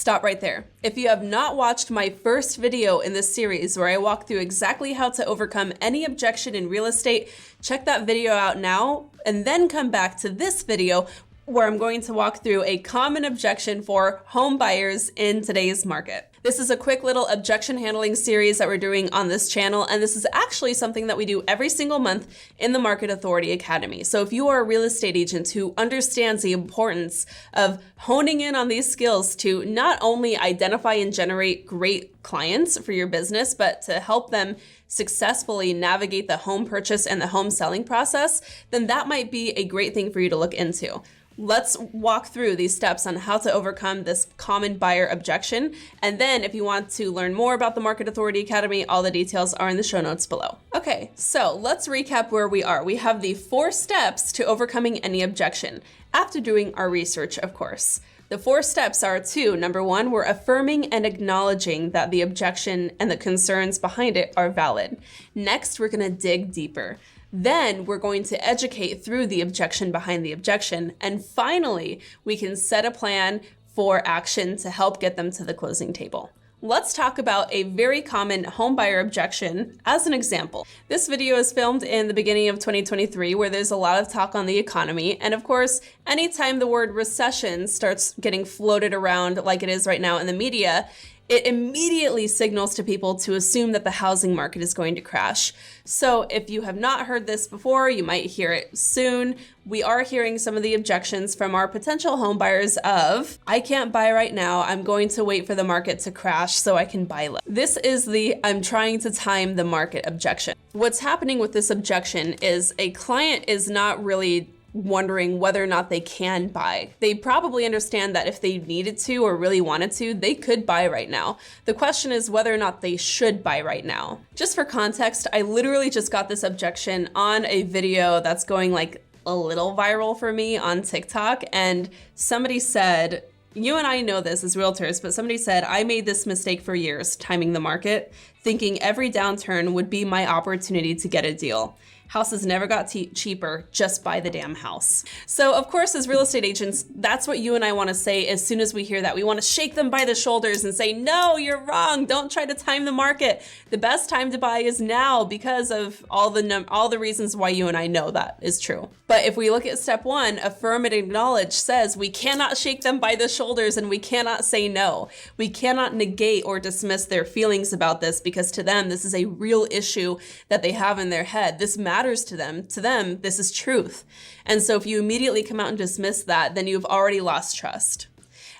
Stop right there. If you have not watched my first video in this series where I walk through exactly how to overcome any objection in real estate, check that video out now and then come back to this video where I'm going to walk through a common objection for home buyers in today's market. This is a quick little objection handling series that we're doing on this channel, and this is actually something that we do every single month in the Market Authority Academy. So if you are a real estate agent who understands the importance of honing in on these skills to not only identify and generate great clients for your business, but to help them successfully navigate the home purchase and the home selling process, then that might be a great thing for you to look into. Let's walk through these steps on how to overcome this common buyer objection. And then if you want to learn more about the Market Authority Academy, all the details are in the show notes below. Okay, so let's recap where we are. We have the 4 steps to overcoming any objection after doing our research, of course. The 4 steps are number 1, we're affirming and acknowledging that the objection and the concerns behind it are valid. Next, we're gonna dig deeper. Then we're going to educate through the objection behind the objection. And finally, we can set a plan for action to help get them to the closing table. Let's talk about a very common home buyer objection as an example. This video is filmed in the beginning of 2023 where there's a lot of talk on the economy. And of course, anytime the word recession starts getting floated around like it is right now in the media, it immediately signals to people to assume that the housing market is going to crash. So if you have not heard this before, you might hear it soon. We are hearing some of the objections from our potential home buyers of, I can't buy right now, I'm going to wait for the market to crash so I can buy low. This is the I'm trying to time the market objection. What's happening with this objection is a client is not really wondering whether or not they can buy. They probably understand that if they needed to or really wanted to, they could buy right now. The question is whether or not they should buy right now. Just for context, I literally just got this objection on a video that's going like a little viral for me on TikTok, and somebody said, you and I know this as realtors, but somebody said, I made this mistake for years, timing the market, thinking every downturn would be my opportunity to get a deal. Houses never got cheaper, just buy the damn house. So of course, as real estate agents, that's what you and I want to say as soon as we hear that. We want to shake them by the shoulders and say, no, you're wrong. Don't try to time the market. The best time to buy is now because of all the reasons why you and I know that is true. But if we look at step 1, affirm and acknowledge says we cannot shake them by the shoulders and we cannot say no. We cannot negate or dismiss their feelings about this because to them, this is a real issue that they have in their head. This matters to them. To them, this is truth. And so if you immediately come out and dismiss that, then you've already lost trust.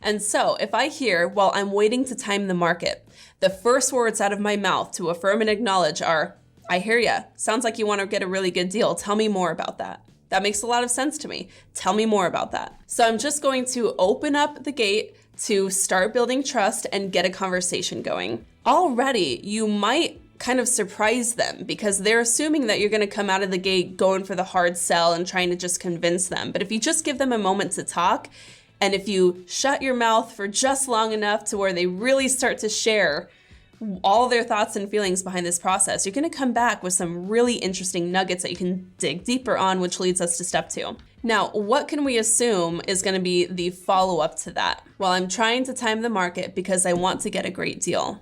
And so if I hear, well, I'm waiting to time the market, the first words out of my mouth to affirm and acknowledge are, I hear ya. Sounds like you want to get a really good deal. Tell me more about that. That makes a lot of sense to me. Tell me more about that. So I'm just going to open up the gate to start building trust and get a conversation going. Already, you might kind of surprise them because they're assuming that you're going to come out of the gate going for the hard sell and trying to just convince them. But if you just give them a moment to talk, and if you shut your mouth for just long enough to where they really start to share all their thoughts and feelings behind this process, you're going to come back with some really interesting nuggets that you can dig deeper on, which leads us to step 2. Now, what can we assume is going to be the follow-up to that? Well, I'm trying to time the market because I want to get a great deal.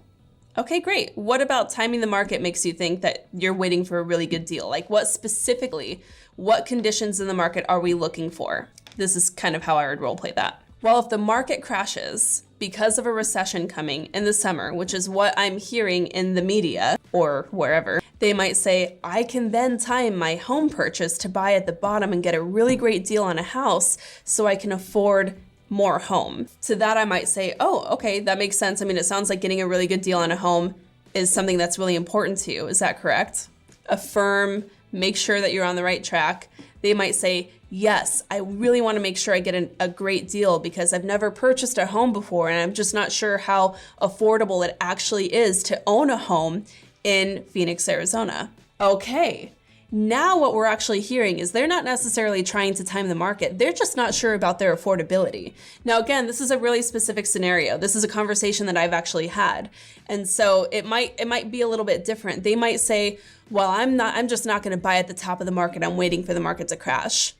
Okay, great. What about timing the market makes you think that you're waiting for a really good deal? Like what conditions in the market are we looking for? This is kind of how I would role play that. Well, if the market crashes because of a recession coming in the summer, which is what I'm hearing in the media or wherever, they might say, I can then time my home purchase to buy at the bottom and get a really great deal on a house so I can afford more home. To that, I might say, oh, okay, that makes sense. I mean, it sounds like getting a really good deal on a home is something that's really important to you. Is that correct? Affirm, make sure that you're on the right track. They might say, yes, I really want to make sure I get a great deal because I've never purchased a home before and I'm just not sure how affordable it actually is to own a home in Phoenix, Arizona. Okay. Now what we're actually hearing is they're not necessarily trying to time the market. They're just not sure about their affordability. Now, again, this is a really specific scenario. This is a conversation that I've actually had. And so it might be a little bit different. They might say, well, I'm just not going to buy at the top of the market. I'm waiting for the market to crash.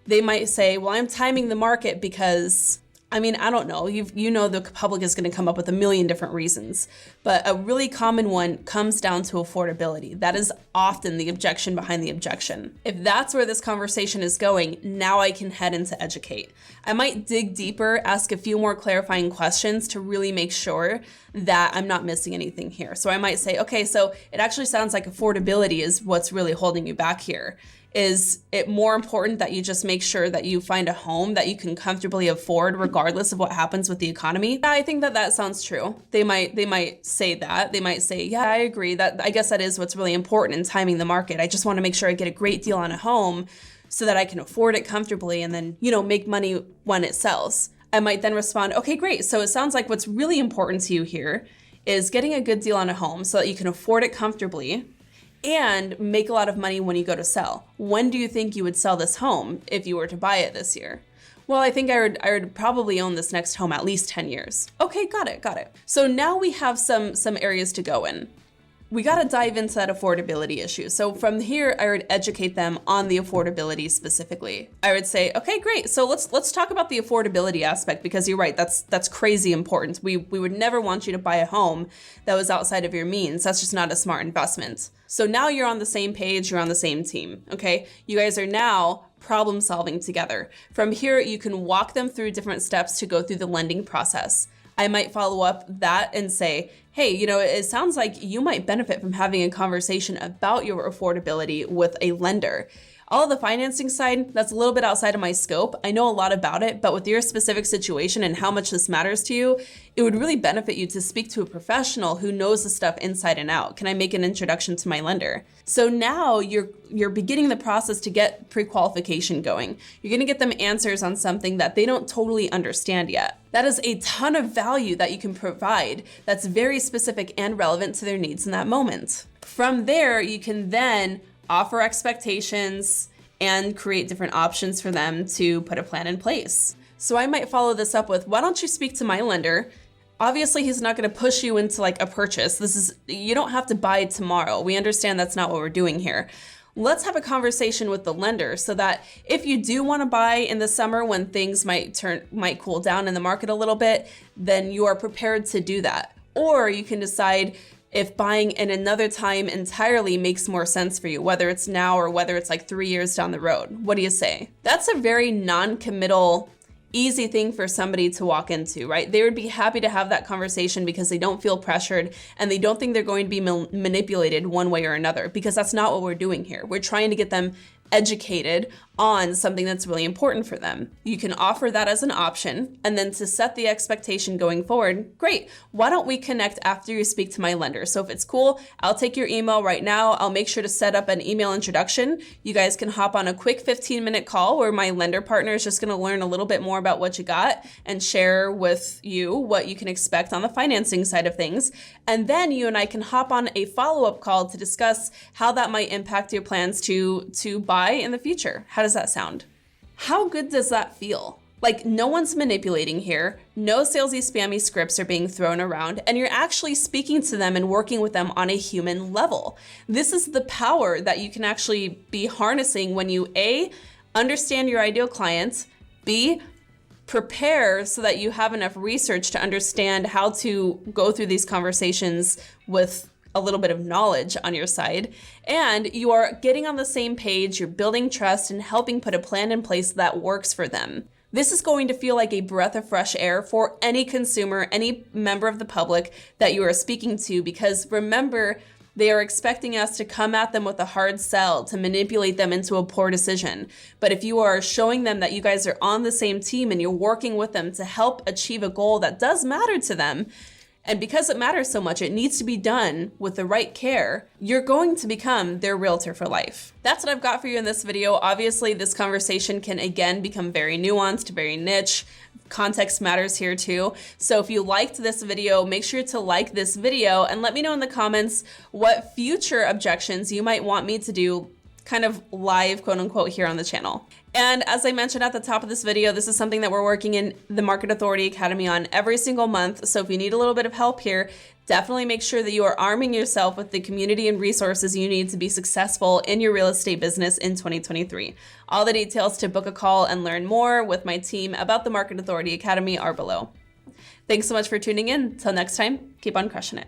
They might say, well, I'm timing the market because I mean, I don't know. You know the public is going to come up with a million different reasons, but a really common one comes down to affordability. That is often the objection behind the objection. If that's where this conversation is going, now I can head into educate. I might dig deeper, ask a few more clarifying questions to really make sure that I'm not missing anything here. So I might say, okay, so it actually sounds like affordability is what's really holding you back here. Is it more important that you just make sure that you find a home that you can comfortably afford regardless of what happens with the economy? Yeah, I think that sounds true. They might say that. They might say, yeah, I agree. I guess that is what's really important in timing the market. I just want to make sure I get a great deal on a home so that I can afford it comfortably and then, make money when it sells. I might then respond, okay, great. So it sounds like what's really important to you here is getting a good deal on a home so that you can afford it comfortably and make a lot of money when you go to sell. When do you think you would sell this home if you were to buy it this year? Well, I think I would probably own this next home at least 10 years. Okay, got it. So now we have some areas to go in. We got to dive into that affordability issue. So from here, I would educate them on the affordability specifically. I would say, okay, great. So let's talk about the affordability aspect, because you're right. That's crazy important. We would never want you to buy a home that was outside of your means. That's just not a smart investment. So now you're on the same page, you're on the same team, okay? You guys are now problem solving together. From here, you can walk them through different steps to go through the lending process. I might follow up that and say, hey, it sounds like you might benefit from having a conversation about your affordability with a lender. All of the financing side, that's a little bit outside of my scope. I know a lot about it, but with your specific situation and how much this matters to you, it would really benefit you to speak to a professional who knows the stuff inside and out. Can I make an introduction to my lender? So now you're beginning the process to get pre-qualification going. You're gonna get them answers on something that they don't totally understand yet. That is a ton of value that you can provide that's very specific and relevant to their needs in that moment. From there, you can then offer expectations and create different options for them to put a plan in place. So I might follow this up with, why don't you speak to my lender? Obviously, he's not going to push you into like a purchase. You don't have to buy tomorrow. We understand that's not what we're doing here. Let's have a conversation with the lender so that if you do want to buy in the summer when things might cool down in the market a little bit, then you are prepared to do that. Or you can decide if buying in another time entirely makes more sense for you, whether it's now or whether it's like 3 years down the road. What do you say? That's a very non-committal, easy thing for somebody to walk into, right? They would be happy to have that conversation because they don't feel pressured and they don't think they're going to be manipulated one way or another, because that's not what we're doing here. We're trying to get them educated on something that's really important for them. You can offer that as an option, and then to set the expectation going forward, great, why don't we connect after you speak to my lender? So if it's cool, I'll take your email right now. I'll make sure to set up an email introduction. You guys can hop on a quick 15-minute call where my lender partner is just gonna learn a little bit more about what you got and share with you what you can expect on the financing side of things. And then you and I can hop on a follow-up call to discuss how that might impact your plans to buy in the future. How does that sound? How good does that feel? Like, no one's manipulating here, no salesy spammy scripts are being thrown around, and you're actually speaking to them and working with them on a human level. This is the power that you can actually be harnessing when you A, understand your ideal client, B, prepare so that you have enough research to understand how to go through these conversations with a little bit of knowledge on your side, and you are getting on the same page, you're building trust and helping put a plan in place that works for them. This is going to feel like a breath of fresh air for any consumer, any member of the public that you are speaking to, because remember, they are expecting us to come at them with a hard sell, to manipulate them into a poor decision. But if you are showing them that you guys are on the same team and you're working with them to help achieve a goal that does matter to them, and because it matters so much, it needs to be done with the right care, you're going to become their realtor for life. That's what I've got for you in this video. Obviously, this conversation can again become very nuanced, very niche. Context matters here too. So if you liked this video, make sure to like this video and let me know in the comments what future objections you might want me to do kind of live, quote unquote, here on the channel. And as I mentioned at the top of this video, this is something that we're working in the Market Authority Academy on every single month. So if you need a little bit of help here, definitely make sure that you are arming yourself with the community and resources you need to be successful in your real estate business in 2023. All the details to book a call and learn more with my team about the Market Authority Academy are below. Thanks so much for tuning in. Till next time, keep on crushing it.